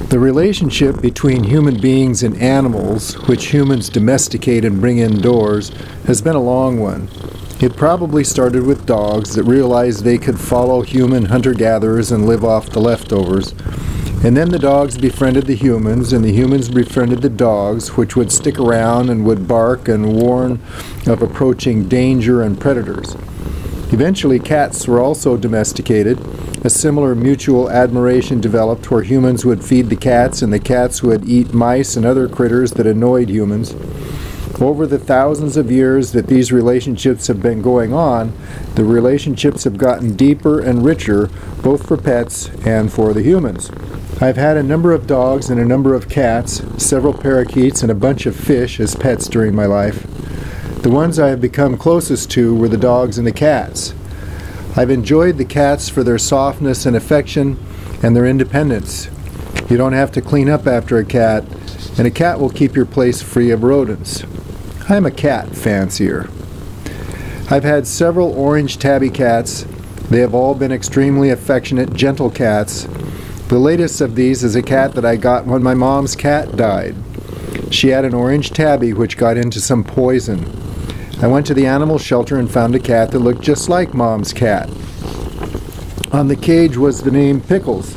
The relationship between human beings and animals, which humans domesticate and bring indoors, has been a long one. It probably started with dogs that realized they could follow human hunter-gatherers and live off the leftovers. And then the dogs befriended the humans, and the humans befriended the dogs, which would stick around and would bark and warn of approaching danger and predators. Eventually, cats were also domesticated. A similar mutual admiration developed where humans would feed the cats and the cats would eat mice and other critters that annoyed humans. Over the thousands of years that these relationships have been going on, the relationships have gotten deeper and richer, both for pets and for the humans. I've had a number of dogs and a number of cats, several parakeets, and a bunch of fish as pets during my life. The ones I have become closest to were the dogs and the cats. I've enjoyed the cats for their softness and affection and their independence. You don't have to clean up after a cat, and a cat will keep your place free of rodents. I'm a cat fancier. I've had several orange tabby cats. They have all been extremely affectionate, gentle cats. The latest of these is a cat that I got when my mom's cat died. She had an orange tabby which got into some poison. I went to the animal shelter and found a cat that looked just like Mom's cat. On the cage was the name Pickles.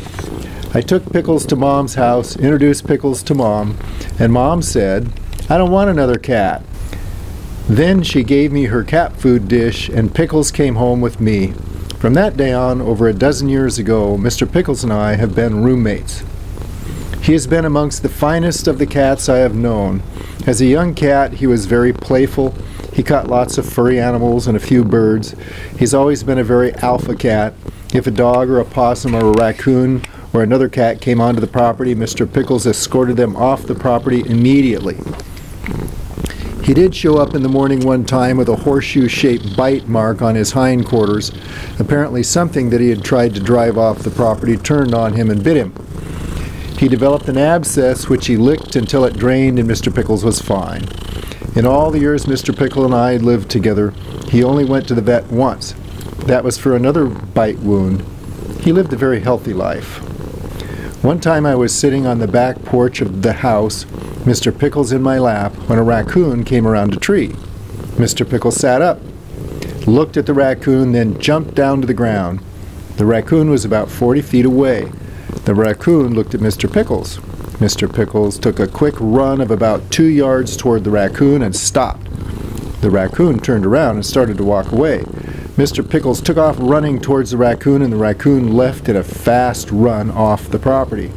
I took Pickles to Mom's house, introduced Pickles to Mom, and Mom said, "I don't want another cat." Then she gave me her cat food dish, and Pickles came home with me. From that day on, over a dozen years ago, Mr. Pickles and I have been roommates. He has been amongst the finest of the cats I have known. As a young cat, he was very playful. He caught lots of furry animals and a few birds. He's always been a very alpha cat. If a dog or a possum or a raccoon or another cat came onto the property, Mr. Pickles escorted them off the property immediately. He did show up in the morning one time with a horseshoe-shaped bite mark on his hindquarters. Apparently something that he had tried to drive off the property turned on him and bit him. He developed an abscess which he licked until it drained, and Mr. Pickles was fine. In all the years Mr. Pickle and I lived together, he only went to the vet once. That was for another bite wound. He lived a very healthy life. One time I was sitting on the back porch of the house, Mr. Pickles in my lap, when a raccoon came around a tree. Mr. Pickles sat up, looked at the raccoon, then jumped down to the ground. The raccoon was about 40 feet away. The raccoon looked at Mr. Pickles. Mr. Pickles took a quick run of about 2 yards toward the raccoon and stopped. The raccoon turned around and started to walk away. Mr. Pickles took off running towards the raccoon, and the raccoon left at a fast run off the property.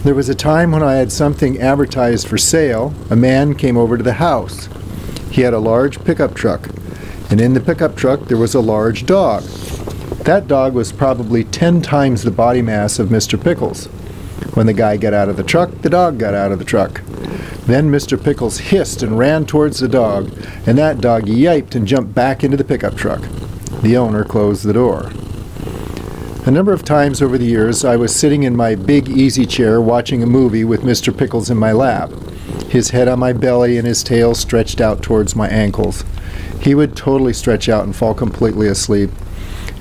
There was a time when I had something advertised for sale. A man came over to the house. He had a large pickup truck, and in the pickup truck there was a large dog. That dog was probably 10 times the body mass of Mr. Pickles. When the guy got out of the truck, the dog got out of the truck. Then Mr. Pickles hissed and ran towards the dog, and that dog yiped and jumped back into the pickup truck. The owner closed the door. A number of times over the years, I was sitting in my big easy chair watching a movie with Mr. Pickles in my lap, his head on my belly and his tail stretched out towards my ankles. He would totally stretch out and fall completely asleep,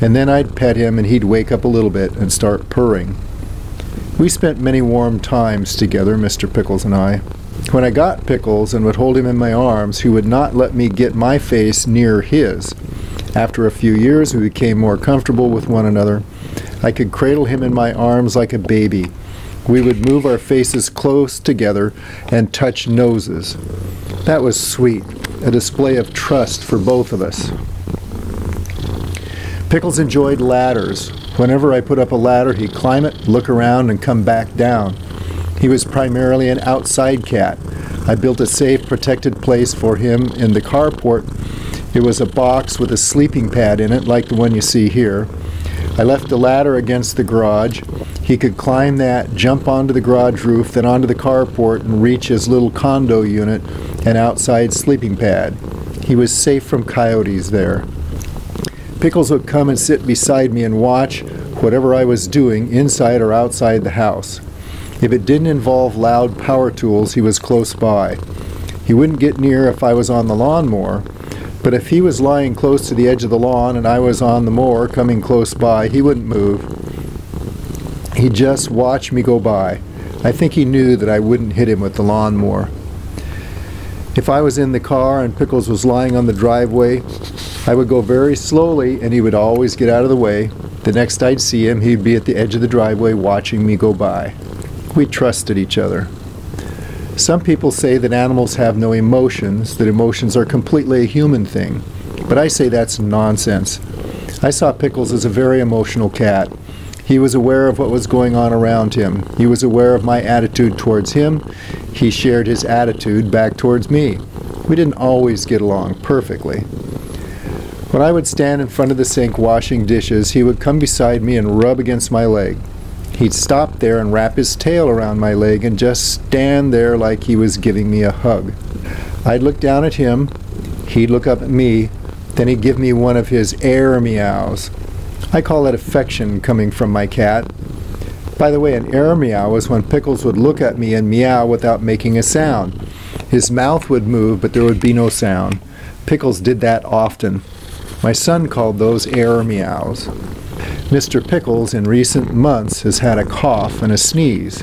and then I'd pet him and he'd wake up a little bit and start purring. We spent many warm times together, Mr. Pickles and I. When I got Pickles and would hold him in my arms, he would not let me get my face near his. After a few years, we became more comfortable with one another. I could cradle him in my arms like a baby. We would move our faces close together and touch noses. That was sweet, a display of trust for both of us. Pickles enjoyed ladders. Whenever I put up a ladder, he'd climb it, look around, and come back down. He was primarily an outside cat. I built a safe, protected place for him in the carport. It was a box with a sleeping pad in it, like the one you see here. I left the ladder against the garage. He could climb that, jump onto the garage roof, then onto the carport, and reach his little condo unit and outside sleeping pad. He was safe from coyotes there. Pickles would come and sit beside me and watch whatever I was doing inside or outside the house. If it didn't involve loud power tools, he was close by. He wouldn't get near if I was on the lawnmower, but if he was lying close to the edge of the lawn and I was on the mower coming close by, he wouldn't move. He just watched me go by. I think he knew that I wouldn't hit him with the lawnmower. If I was in the car and Pickles was lying on the driveway, I would go very slowly and he would always get out of the way. The next I'd see him, he'd be at the edge of the driveway watching me go by. We trusted each other. Some people say that animals have no emotions, that emotions are completely a human thing. But I say that's nonsense. I saw Pickles as a very emotional cat. He was aware of what was going on around him. He was aware of my attitude towards him. He shared his attitude back towards me. We didn't always get along perfectly. When I would stand in front of the sink washing dishes, he would come beside me and rub against my leg. He'd stop there and wrap his tail around my leg and just stand there like he was giving me a hug. I'd look down at him, he'd look up at me, then he'd give me one of his air meows. I call that affection coming from my cat. By the way, an air meow was when Pickles would look at me and meow without making a sound. His mouth would move, but there would be no sound. Pickles did that often. My son called those air meows. Mr. Pickles, in recent months, has had a cough and a sneeze.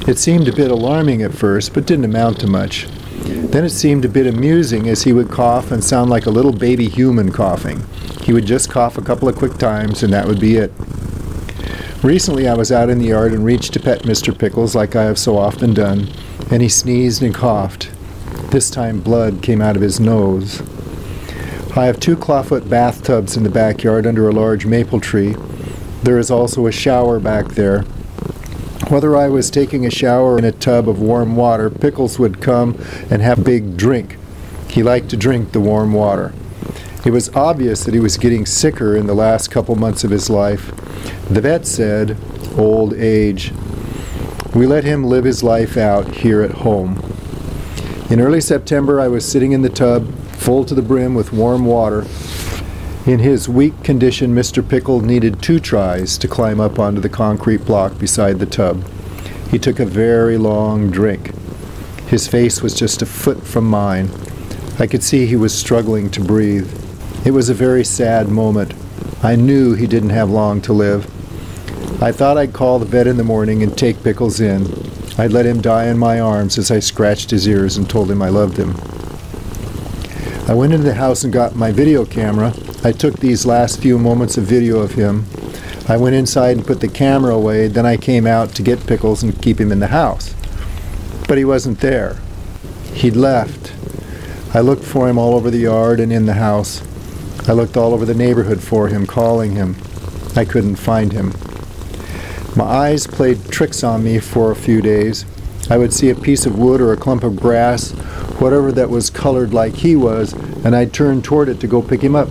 It seemed a bit alarming at first, but didn't amount to much. Then it seemed a bit amusing as he would cough and sound like a little baby human coughing. He would just cough a couple of quick times and that would be it. Recently I was out in the yard and reached to pet Mr. Pickles like I have so often done, and he sneezed and coughed. This time blood came out of his nose. I have 2 clawfoot bathtubs in the backyard under a large maple tree. There is also a shower back there. Whether I was taking a shower in a tub of warm water, Pickles would come and have a big drink. He liked to drink the warm water. It was obvious that he was getting sicker in the last couple months of his life. The vet said, old age. We let him live his life out here at home. In early September, I was sitting in the tub, full to the brim with warm water. In his weak condition, Mr. Pickle needed 2 tries to climb up onto the concrete block beside the tub. He took a very long drink. His face was just a foot from mine. I could see he was struggling to breathe. It was a very sad moment. I knew he didn't have long to live. I thought I'd call the vet in the morning and take Pickles in. I'd let him die in my arms as I scratched his ears and told him I loved him. I went into the house and got my video camera. I took these last few moments of video of him. I went inside and put the camera away, then I came out to get Pickles and keep him in the house. But he wasn't there. He'd left. I looked for him all over the yard and in the house. I looked all over the neighborhood for him, calling him. I couldn't find him. My eyes played tricks on me for a few days. I would see a piece of wood or a clump of grass, whatever that was colored like he was, and I'd turn toward it to go pick him up.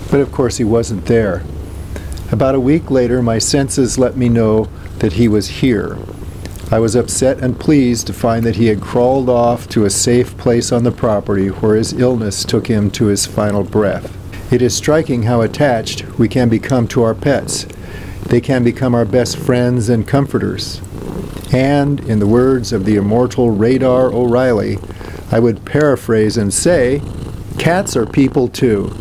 But of course he wasn't there. About a week later, my senses let me know that he was here. I was upset and pleased to find that he had crawled off to a safe place on the property where his illness took him to his final breath. It is striking how attached we can become to our pets. They can become our best friends and comforters. And, in the words of the immortal Radar O'Reilly, I would paraphrase and say, cats are people too.